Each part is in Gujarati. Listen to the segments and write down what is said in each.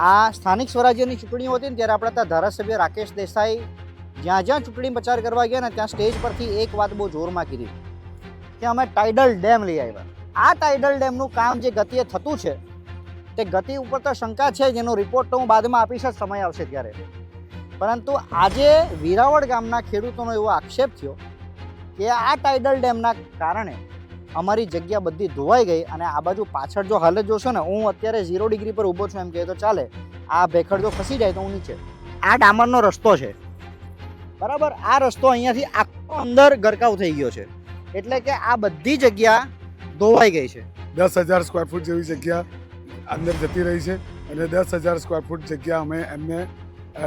આ સ્થાનિક સ્વરાજ્યની ચૂંટણીઓ હતી ને ત્યારે આપણા ત્યાં ધારાસભ્ય રાકેશ દેસાઈ જ્યાં જ્યાં ચૂંટણી પ્રચાર કરવા ગયા ને ત્યાં સ્ટેજ પરથી એક વાત બહુ જોરમાં કીધી કે અમે ટાઇડલ ડેમ લઈ આવ્યા. આ ટાઇડલ ડેમનું કામ જે ગતિએ થતું છે તે ગતિ ઉપર તો શંકા છે, જેનો રિપોર્ટ તો હું બાદમાં આપીશ જ, સમય આવશે ત્યારે. પરંતુ આજે વીરાવળ ગામના ખેડૂતોનો એવો આક્ષેપ થયો કે આ ટાઇડલ ડેમના કારણે અમારી જગ્યા બધી ધોવાઈ ગઈ અને આ બાજુ પાછળ જો હાલત જોશો ને, હું અત્યારે 0 ડિગ્રી પર ઊભો છું એમ કહે તો ચાલે, આ ભેખડ જો ખસી જાય તો હું નીચે. આ ડામરનો રસ્તો છે, બરાબર. આ રસ્તો અહીંયાથી આખો અંદર ગરકાવ થઈ ગયો છે, એટલે કે આ બધી જગ્યા ધોવાઈ ગઈ છે. 10,000 સ્ક્વેર ફૂટ જેવી જગ્યા અંદર જતી રહી છે અને 10,000 સ્ક્વેર ફૂટ જગ્યા અમે એમને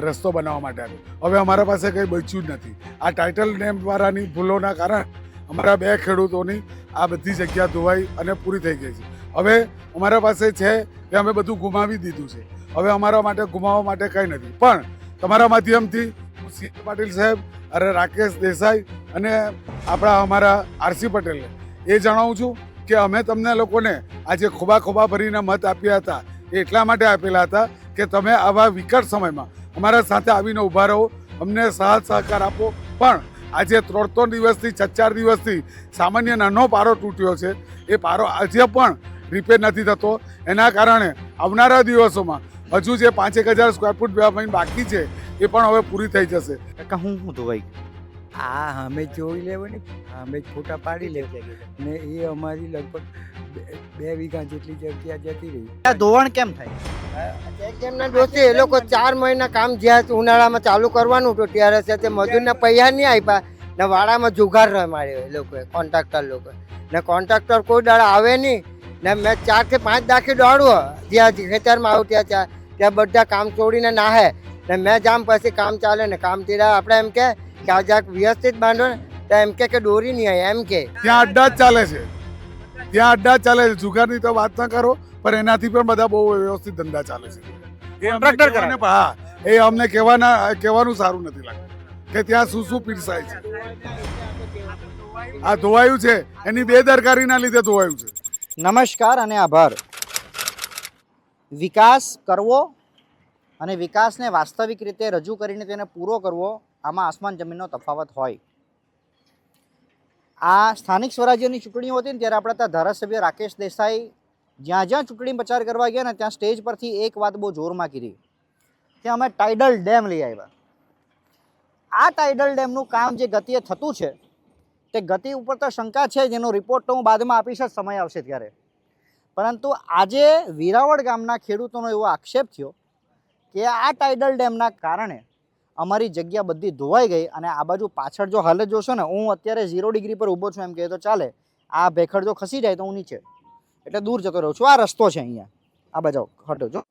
રસ્તો બનાવવા માટે આપ્યો. હવે અમારા પાસે કંઈ બચ્યું જ નથી. આ ટાઇટલ ડેમ દ્વારાની ભૂલોના કારણે અમારા 2 ખેડૂતોની આ બધી જગ્યા ધોવાઈ અને પૂરી થઈ ગઈ છે. હવે અમારા પાસે છે કે અમે બધું ગુમાવી દીધું છે. હવે અમારા માટે ગુમાવવા માટે કંઈ નથી. પણ તમારા માધ્યમથી સી પાટીલ સાહેબ અને રાકેશ દેસાઈ અને અમારા આરસી પટેલને એ જણાવું છું કે અમે તમને લોકોને આજે ખોબા ભરીને મત આપ્યા હતા, એ એટલા માટે આપેલા હતા કે તમે આવા વિકટ સમયમાં અમારા સાથે આવીને ઊભા રહો, અમને સાથ સહકાર આપો. પણ આજે 3 દિવસથી 4 દિવસથી સામાન્ય નાનો પારો તૂટ્યો છે, એ પારો આજે પણ રિપેર નથી થતો. એના કારણે આવનારા દિવસોમાં હજુ જે 5,000 સ્ક્વેર ફૂટ બાકી છે એ પણ હવે પૂરી થઈ જશે. હું ધોવાઈ આ અમે જોઈ લેવું ને, અમે ફોટા પાડી લેવું ને એ અમારી લગભગ 2 વીઘા જેટલી જગ્યા જતી રહી. આ ધોવાણ કેમ થાય? એમના દોસ્તે એ લોકો 4 મહિના કામ જ્યાં ઉનાળામાં ચાલુ કરવાનું હતું ત્યારે છે તે મજૂરના પૈસા નહીં આપ્યા ને વાડામાં જુગાર રમાડ્યો એ લોકોએ, કોન્ટ્રાક્ટર લોકો ને. કોન્ટ્રાક્ટર કોઈ દાડા આવે નહીં ને મેં 4 કે 5 દાખી દોડવો જ્યાં ખેતરમાં આવું ત્યાં બધા કામ છોડીને નાહે ને મેં જામ પછી કામ ચાલે ને કામ તીરા આપણે એમ કે આ જ્યાં વ્યવસ્થિત બાંધો ને તો એમ કે દોરી નહીં આવે એમ કે ત્યાં અડ્ડા જ ચાલે છે, ત્યાં અડ્ડા જ ચાલે છે. જુગારની તો વાત ના કરો, પણ એનાથી પણ બધા બહુ વ્યવસ્થિત ધંધા ચાલે છે. કોન્ટ્રાક્ટર કરે. હા, એ અમને કહેવાનું સારું નથી લાગતું કે ત્યાં શું પીરસાય છે. આ ધોવાયું છે એની બેદરકારીના લીધે ધોવાયું છે. નમસ્કાર અને આભાર. વિકાસ કરવો અને વિકાસને વાસ્તવિક રીતે રજૂ કરીને તેને પૂરો કરવો, આમાં આસમાન જમીનનો તફાવત હોય. આ સ્થાનિક સ્વરાજ્યની ચૂંટણીઓ હતી ને ત્યારે આપણા ત્યાં ધારાસભ્ય રાકેશ દેસાઈ જ્યાં જ્યાં ચૂંટણી પ્રચાર કરવા ગયા ને ત્યાં સ્ટેજ પરથી એક વાત બહુ જોરમાં કીધી કે અમે ટાઇડલ ડેમ લઈ આવ્યા. આ ટાઇડલ ડેમનું કામ જે ગતિએ થતું છે તે ગતિ ઉપર તો શંકા છે, જેનો રિપોર્ટ તો હું બાદમાં આપીશ જ, સમય આવશે ત્યારે. પરંતુ આજે વીરાવળ ગામના ખેડૂતોનો એવો આક્ષેપ થયો કે આ ટાઇડલ ડેમના કારણે અમારી જગ્યા બધી ધોવાઈ ગઈ અને આ બાજુ પાછળ જો હાલત જોશો ને, હું અત્યારે 0 ડિગ્રી પર ઊભો છું એમ કહે તો ચાલે, આ ભેખડ જો ખસી જાય તો હું નીચે, એટલે દૂર જતો રહું છું. આ રસ્તો છે અહીંયા, આ બાજુ હટો જો,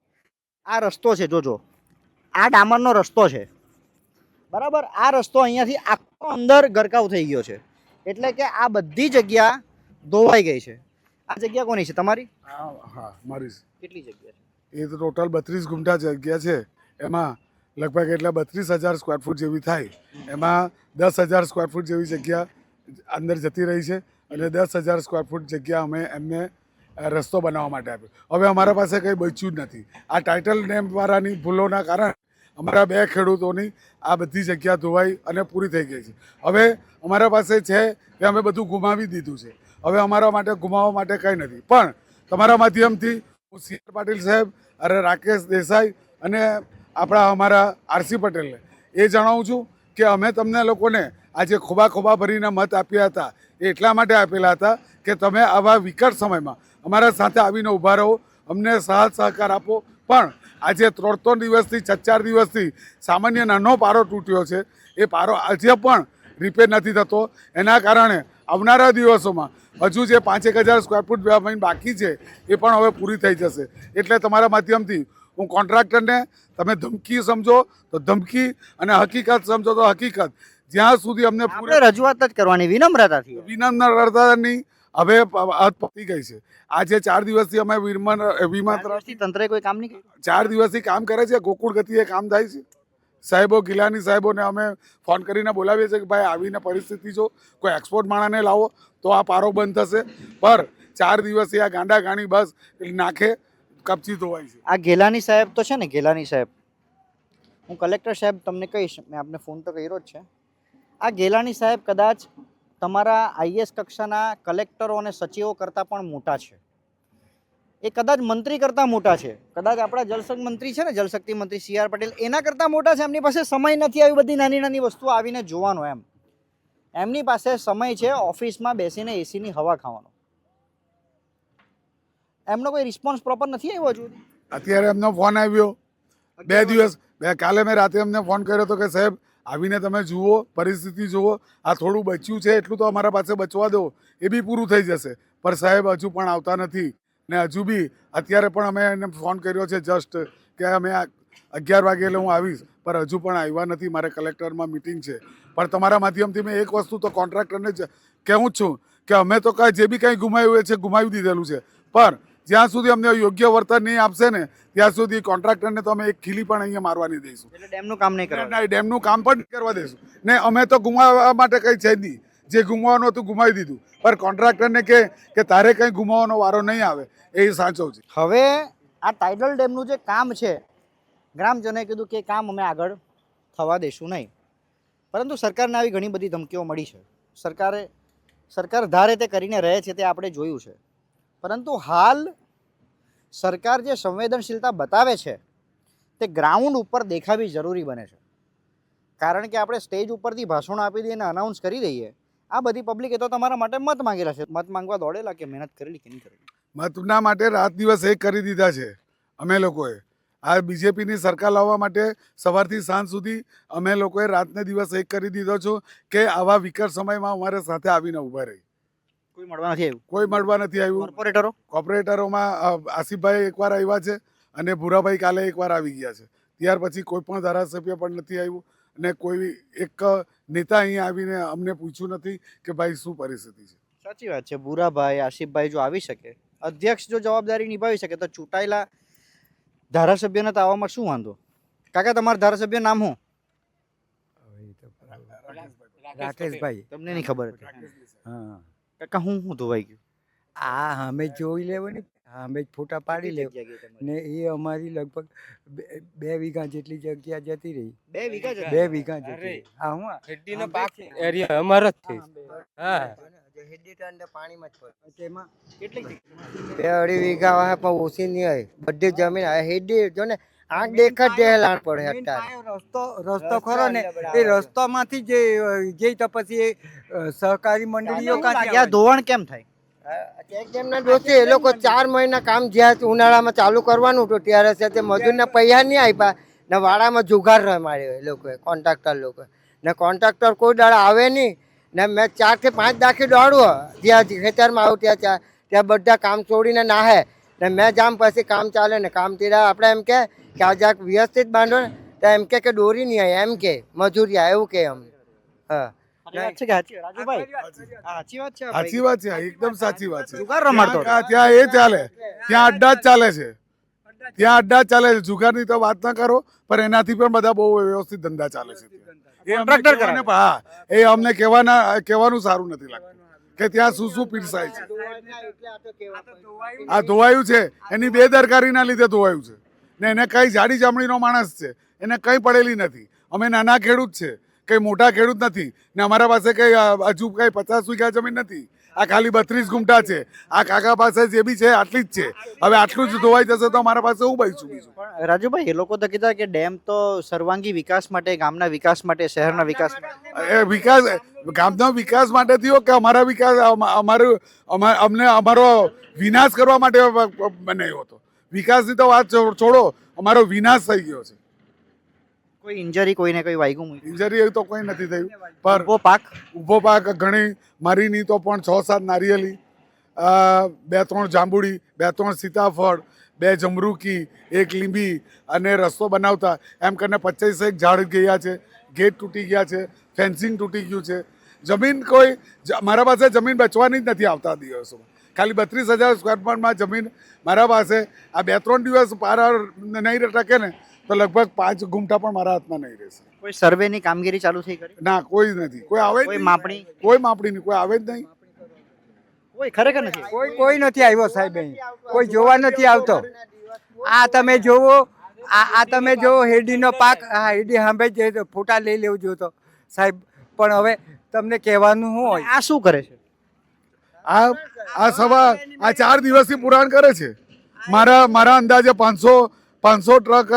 આ રસ્તો છે, જોજો આ ડામરનો રસ્તો છે, બરાબર. આ રસ્તો અહીંયાથી આખો અંદર ગરકાવ થઈ ગયો છે, એટલે કે આ બધી જગ્યા ધોવાઈ ગઈ છે. આ જગ્યા કોની છે? તમારી? હા, મારી. કેટલી જગ્યા છે? એ તો ટોટલ 32 ગુંઠા જગ્યા છે. એમાં લગભગ એટલે 32,000 સ્ક્વેર ફૂટ જેવી થાય. એમાં 10,000 સ્ક્વેર ફૂટ જેવી જગ્યા અંદર જતી રહી છે અને 10,000 સ્ક્વેર ફૂટ જગ્યા અમે એમને રસ્તો બનાવવા માટે આપ્યો. હવે અમારા પાસે કંઈ બચ્યું જ નથી. આ ટાઇટલ ડેમ દ્વારાની ભૂલોના કારણે અમારા 2 ખેડૂતોની આ બધી જગ્યા ધોવાઈ અને પૂરી થઈ ગઈ છે. હવે અમારા પાસે છે કે અમે બધું ગુમાવી દીધું છે. હવે અમારા માટે ગુમાવવા માટે કંઈ નથી. પણ તમારા માધ્યમથી હું સી પાટીલ સાહેબ અને રાકેશ દેસાઈ અને અમારા આરસી પટેલને એ જણાવું છું કે અમે તમને લોકોને આજે ખોબા ભરીને મત આપ્યા હતા, એ એટલા માટે આપેલા હતા કે તમે આવા વિકટ સમયમાં અમારા સાથે આવીને ઊભા રહો, અમને સાથ સહકાર આપો. પણ આજે 3 દિવસથી 4 દિવસથી સામાન્ય નાનો પારો તૂટ્યો છે, એ પારો આજે પણ રિપેર નથી થતો. એના કારણે આવનારા દિવસોમાં હજુ જે 5,000 સ્ક્વેર ફૂટ બાકી છે એ પણ હવે પૂરી થઈ જશે. એટલે તમારા માધ્યમથી હું કોન્ટ્રાક્ટરને, તમે ધમકી સમજો તો ધમકી અને હકીકત સમજો તો હકીકત, જ્યાં સુધી અમને રજૂઆત જ કરવાની વિનમ્રતાથી. વિનમ્રતાની હવે હદ પતી ગઈ છે. આજે 4 દિવસથી અમે તરફથી તંત્રે કોઈ કામ નહીં કર્યું. 4 દિવસથી કામ કરે છે. ગોકુળ ગતિએ કામ થાય છે. સાહેબો, ગિલાની સાહેબોને અમે ફોન કરીને બોલાવીએ છીએ કે ભાઈ આવીને પરિસ્થિતિ જો, કોઈ એક્સપોર્ટ માણાને લાવો તો આ પારો બંધ થશે. પર 4 દિવસથી આ ગાંડા ગાણી બસ નાખે કપચી ધોવાય છે. આ ગેલાની સાહેબ તો છે ને, ગેલાની સાહેબ, હું કલેક્ટર સાહેબ તમને કહીશ, મેં આપને ફોન તો કર્યો જ છે. આ ગેલાની સાહેબ કદાચ તમારા આઈએસ કક્ષાના કલેક્ટરો અને સચિવો કરતાં પણ મોટા છે. એ કદાચ મંત્રી કરતાં મોટા છે. કદાચ આપણા જલશક્તિ મંત્રી છે ને, જલશક્તિ મંત્રી CR પટેલ, એના કરતાં મોટા છે. એમની પાસે સમય નથી આવી બધી નાની નાની વસ્તુઓ આવીને જોવાનો. એમની પાસે સમય છે ઓફિસમાં બેસીને એસીની હવા ખાવાનો. એમનો કોઈ રિસ્પોન્સ પ્રોપર નથી આવ્યો હજુ. અત્યારે એમનો ફોન આવ્યો 2 દિવસ, કાલે મેં રાતે એમને ફોન કર્યો હતો કે સાહેબ આવીને તમે જુઓ, પરિસ્થિતિ જુઓ, આ થોડું બચ્યું છે એટલું તો અમારા પાસે બચવા દો, એ બી પૂરું થઈ જશે. પણ સાહેબ હજુ પણ આવતા નથી. ને હજુ બી અત્યારે પણ અમે એને ફોન કર્યો છે જસ્ટ કે અમે 11 વાગે એટલે હું આવીશ, પણ હજુ પણ આવ્યા નથી. મારે કલેક્ટરમાં મિટિંગ છે. પણ તમારા માધ્યમથી મેં એક વસ્તુ તો કોન્ટ્રાક્ટરને જ કહેવું જ છું કે અમે તો જે બી કંઈ ગુમાવ્યું છે ગુમાવી દીધેલું છે, પણ જ્યાં સુધી અમને યોગ્ય વળતર નહીં આપશે ને ત્યાં સુધી કોન્ટ્રાક્ટરને તો અમે એક ખીલી પણ અહીંયા મારવા નહીં દઈશું. એટલે ડેમનું કામ નહીં કરવા. ના, ડેમનું કામ પણ નહીં કરવા દઈશું. ને અમે તો ગુમાવવા માટે કંઈ છે નહીં. જે ગુમાવવાનું હતું ગુમાવી દીધું, પણ કોન્ટ્રાક્ટરને કે તારે કંઈ ગુમાવવાનો વારો નહીં આવે, એ સાચો છે. હવે આ ટાઇડલ ડેમનું જે કામ છે, ગ્રામજનોએ કીધું કે કામ અમે આગળ થવા દઈશું નહીં. પરંતુ સરકારને આવી ઘણી બધી ધમકીઓ મળી છે. સરકાર ધારે તે કરીને રહે છે, તે આપણે જોયું છે. પરંતુ હાલ સરકાર જે સંવેદનશીલતા બતાવે છે તે ગ્રાઉન્ડ ઉપર દેખાવી જરૂરી બને છે. કારણ કે આપણે સ્ટેજ ઉપરથી ભાષણો આપી દઈએ અને અનાઉન્સ કરી દઈએ, આ બધી પબ્લિકે તો તમારા માટે મત માંગેલા છે. મત માંગવા દોડેલા કે મહેનત કરેલી કે નહીં કરેલી? મતના માટે રાત દિવસ એક કરી દીધા છે અમે લોકોએ. આ બીજેપીની સરકાર લાવવા માટે સવારથી સાંજ સુધી અમે લોકોએ રાતને દિવસ એક કરી દીધો છો કે આવા વિકટ સમયમાં અમારે સાથે આવીને ઊભા રહી. કોઈ મળવા નથી આવ્યું? કોઈ મળવા નથી આવ્યું. કોર્પોરેટરોમાં આસિફભાઈ એકવાર આવ્યા છે અને ભૂરાભાઈ કાલે એકવાર આવી ગયા છે. ત્યાર પછી કોઈ પણ ધારાસભ્ય પણ નથી આવ્યું અને કોઈ એક નેતા અહીંયા આવીને અમને પૂછ્યું નથી કે ભાઈ શું પરિસ્થિતિ છે. સાચી વાત છે. ભૂરાભાઈ, આસિફભાઈ જો આવી શકે, અધ્યક્ષ જો જવાબદારી નિભાવી શકે, તો ચૂંટાયેલા ધારાસભ્યને તો આવવામાં શું વાંધો? કાકા, તમારા ધારાસભ્ય નામ શું? રાકેશભાઈ. તમને નહીં ખબર હતી? હા, કાકા, હું ધોવાઈ ગયું? આ અમે જોઈ લેવું ને, અમે ફોટા પાડી લેવું. ને એ અમારી લગભગ 2 વીઘા જેટલી જગ્યા જતી રહી. 2 વીઘા છે? 2 વીઘા જેટલી. હા, હું ખેતીનો પાક એરિયા અમારો જ છે. હા, પાણીમાં જ પડે. તેમાં કેટલી 2-2.5 વીઘા વાહે પણ ઓછી નહીં હોય. બધી જમીન હેડી જો ને, આંખ દેખા જ લાણ પડે હેક્ટર. રસ્તો ખરો ને, એ રસ્તામાંથી જે તો પછી સહકારી મંડળીઓ આ ધોવાણ કેમ થાય? ચેકડેમના દોસ્તી એ લોકો 4 મહિના કામ જ્યાં ઉનાળામાં ચાલુ કરવાનું હતું ત્યારે છે તે મજૂરને પૈસા નહીં આપ્યા ને વાડામાં જુગાર રમાડ્યો એ લોકોએ, કોન્ટ્રાક્ટર લોકો. ને કોન્ટ્રાક્ટર કોઈ દાડા આવે નહીં. ને મેં 4 થી 5 દાખી દોડવું જ્યાં ખેતરમાં આવું ત્યાં બધા કામ છોડીને નાહે. ને મેં જામ પછી કામ ચાલે ને કામ તીરા આપણે એમ કે આ જ્યાં વ્યવસ્થિત બાંધો ને તો એમ કે દોરી નહીં આવે, એમ કે મજૂરી આવે એવું કે એમ. હા, સાચી વાત છે, એકદમ સાચી વાત છે. જુગાર રમાડતો? ત્યાં એ ચાલે, ત્યાં અડ્ડા જ ચાલે છે. ત્યાં અડ્ડા જ ચાલે છે. જુગારની તો વાત ના કરો, પણ એનાથી પણ બધા બહુ વ્યવસ્થિત ધંધા ચાલે છે. એ અમને કહેવાનું સારું નથી લાગતું કે ત્યાં શું પીરસાય છે. આ ધોવાયું છે એની બેદરકારીના લીધે ધોવાયું છે. ને એને કઈ જાડી ચામડીનો માણસ છે, એને કઈ પડેલી નથી. અમે નાના ખેડૂત છે, કઈ મોટા ખેડૂત નથી. ને અમારા પાસે કઈ હજુ કઈ 50 વીઘા જમીન નથી. આ ખાલી 32 ગુંઠા છે. આ કાકા પાસે જે બી છે આટલી જ છે. હવે આટલું જ ધોવાઈ જશે તો અમારા પાસે હું બચશું બીજું? પણ રાજુભાઈ, એ લોકો તો કીધા કે ડેમ તો સર્વાંગી વિકાસ માટે, ગામના વિકાસ માટે, શહેરના વિકાસ માટે. વિકાસ ગામનો વિકાસ માટે થયો કે અમારા વિકાસ અમને અમારો વિનાશ કરવા માટે બનાવ્યો હતો? વિકાસની તો વાત છોડો, અમારો વિનાશ થઈ ગયો છે. કોઈ ઇન્જરી, કોઈને કોઈ વાગ્યું? ઇન્જરી તો કોઈ નથી થયું. પર ઊભો પાક ઘણી મારીની તો પણ 6-7 નારિયેલી, 2-3 જાંબુડી, 2-3 સીતાફળ, 2 જમરૂકી, 1 લીંબી અને રસ્તો બનાવતા એમ કરીને 25 ઝાડ ગયા છે. ગેટ તૂટી ગયા છે, ફેન્સિંગ તૂટી ગયું છે. જમીન કોઈ મારા પાસે જમીન બચવાની જ નથી આવતા દિવસોમાં. ખાલી 32,000 સ્ક્વેર ફૂટમાં જમીન મારા પાસે. આ 2-3 દિવસ પાર નહીં ટકે ને તો લગભગ 5 ગુંઠા પણ મારા હાથમાં નહીં રહેશે. કોઈ સર્વેની કામગીરી ચાલુ થઈ કરી? ના, કોઈ નથી. કોઈ આવે કોઈ માપણી? કોઈ માપણી નહીં, કોઈ આવે જ નહીં. કોઈ ખરેખર નથી? કોઈ નથી આવ્યો સાહેબ, અહીં કોઈ જોવા નથી આવતો. આ તમે જોવો આ તમે જોવો હેડીનો પાક આ હેડી સાંભે જ ફોટા લઈ લેવજો તો સાહેબ. પણ હવે તમને કહેવાનું શું હોય? આ શું કરે છે? આ આ 4 દિવસથી પુરાણ કરે છે. મારા અંદાજે 500 ટ્રક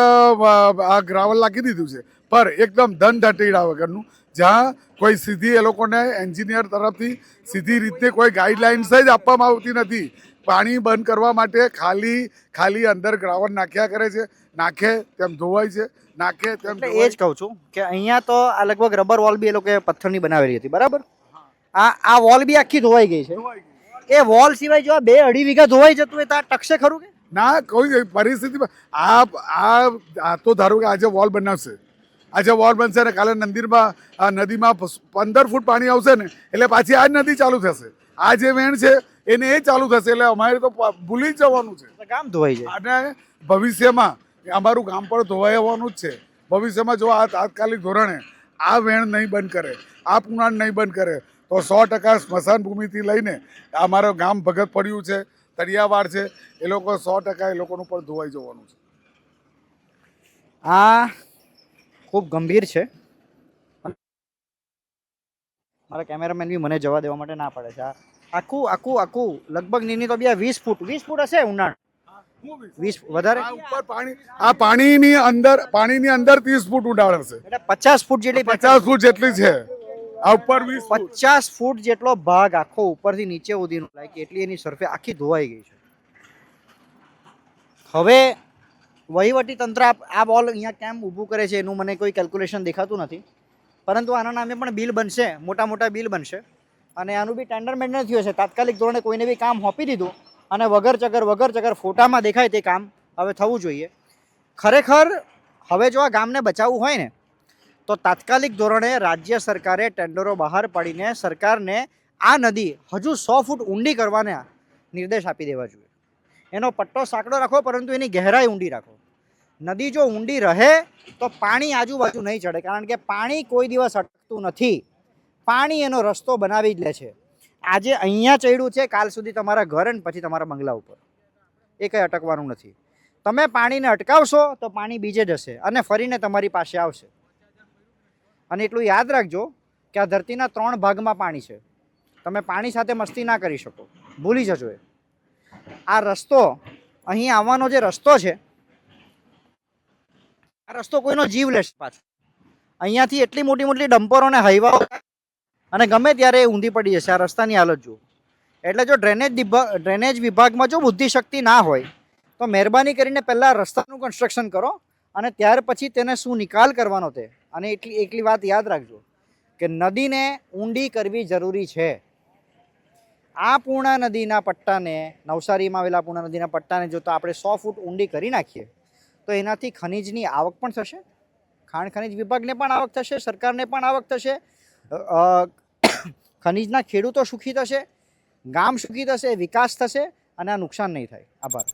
આ ગ્રાવલ નાખી દીધું છે, પર એકદમ ધન ધટેડા વગરનું, જ્યાં કોઈ સીધી એ લોકોને એન્જિનિયર તરફથી સીધી રીતે કોઈ ગાઈડલાઇન્સ જ આપવામાં આવતી નથી. પાણી બંધ કરવા માટે ખાલી અંદર ગ્રાવલ નાખ્યા કરે છે, નાખે તેમ ધોવાય છે, નાખે તેમ એટલે એ જ કહું છું કે અહીંયા તો આ લગભગ રબર વોલ બી એ લોકોએ પથ્થરની બનાવેલી હતી, બરાબર? આ વોલ બી આખી ધોવાઈ ગઈ છે. એ વોલ સિવાય જો આ 2-2.5 વીઘા ધોવાઈ જતું હોય તો આ ટકશે ખરું કે ના? કોઈ પરિસ્થિતિમાં આ તો ધારો કે આજે વોલ બનાવશે, આજે વોલ બનશે ને કાલે નદીમાં 15 ફૂટ પાણી આવશે ને એટલે પાછી આ જ નદી ચાલુ થશે. આ જે વેણ છે એને એ ચાલુ થશે એટલે અમારે તો ભૂલી જ જવાનું છે. ગામ ધોવાઈ જાય. અને ભવિષ્યમાં અમારું ગામ પણ ધોવાઈ આવવાનું જ છે. ભવિષ્યમાં જો આ તાત્કાલિક ધોરણે આ વેણ નહીં બંધ કરે, આ પુરાણ નહીં બંધ કરે તો 100% સ્મશાન ભૂમિથી લઈને અમારું ગામ ભગત પડ્યું છે, તળિયાવાડ છે, એ લોકો 100% એ લોકોનું પણ ધોવાઈ જવાનું છે. આ ખૂબ ગંભીર છે. મારા કેમેરામેન બી મને જવા દેવા માટે ના પડે છે. આખું લગભગ નીની તો 20 ફૂટ હશે ઊંડાણ. 20 વધારે આ ઉપર પાણીની અંદર 30 ફૂટ ઊંડાણ હશે, એટલે 50 ફૂટ જેટલી 50 ફૂટ જેટલી છે. આ ઉપર 20 ફૂટ. 50 ફૂટ જેટલો ભાગ આખો ઉપરથી નીચે સુધીનો લાઈક એટલી એની સરફેસ આખી ધોવાઈ ગઈ છે. હવે વહીવટી તંત્ર આ બોલ અહીંયા કેમ ઊભું કરે છે એનું મને કોઈ કેલ્ક્યુલેશન દેખાતું નથી, પરંતુ આના નામે પણ બિલ બનશે, મોટા બિલ બનશે, અને આનું બી ટેન્ડર મેન્ડર થયું છે. તાત્કાલિક ધોરણે કોઈને બી કામ સોંપી દીધું અને વગર ચગર ફોટામાં દેખાય તે કામ હવે થવું જોઈએ. ખરેખર હવે જો આ ગામને બચાવવું હોય ને તો તાત્કાલિક ધોરણે રાજ્ય સરકારે ટેન્ડરો બહાર પાડીને સરકારને આ નદી હજુ 100 ફૂટ ઊંડી કરવાના નિર્દેશ આપી દેવા જોઈએ. એનો પટ્ટો સાંકડો રાખો, પરંતુ એની ગહેરાઈ ઊંડી રાખો. નદી જો ઊંડી રહે તો પાણી આજુબાજુ નહીં ચડે, કારણ કે પાણી કોઈ દિવસ અટકતું નથી. પાણી એનો રસ્તો બનાવી જ લે છે. આજે અહીંયા ચડ્યું છે, કાલ સુધી તમારા ઘર અને પછી તમારા બંગલા ઉપર. એ કંઈ અટકવાનું નથી. તમે પાણીને અટકાવશો તો પાણી બીજે જશે અને ફરીને તમારી પાસે આવશે. અને એટલું યાદ રાખજો કે આ ધરતીના 3 ભાગમાં પાણી છે. તમે પાણી સાથે મસ્તી ના કરી શકો, ભૂલી જજો એ. આ રસ્તો અહીં આવવાનો જે રસ્તો છે, આ રસ્તો કોઈનો જીવ લેશે પાછો. અહીંયાથી એટલી મોટી ડમ્પરો અને હાઈવાઓ અને ગમે ત્યારે એ ઊંધી પડી જશે. આ રસ્તાની હાલત જુઓ. એટલે જો ડ્રેનેજ વિભાગમાં જો બુદ્ધિશક્તિ ના હોય તો મહેરબાની કરીને પહેલાં રસ્તાનું કન્સ્ટ્રક્શન કરો અને ત્યાર પછી તેને શું નિકાલ કરવાનો તે. અને એટલી વાત યાદ રાખજો કે નદીને ઊંડી કરવી જરૂરી છે. આ પૂર્ણા નદીના પટ્ટાને, નવસારીમાં આવેલા પૂર્ણા નદીના પટ્ટાને જો તો આપણે 100 ફૂટ ઊંડી કરી નાખીએ તો એનાથી ખનીજની આવક પણ થશે, ખાણ ખનીજ વિભાગને પણ આવક થશે, સરકારને પણ આવક થશે, ખનીજના ખેડૂતો સુખી થશે, ગામ સુખી થશે, વિકાસ થશે અને આ નુકસાન નહીં થાય. આભાર.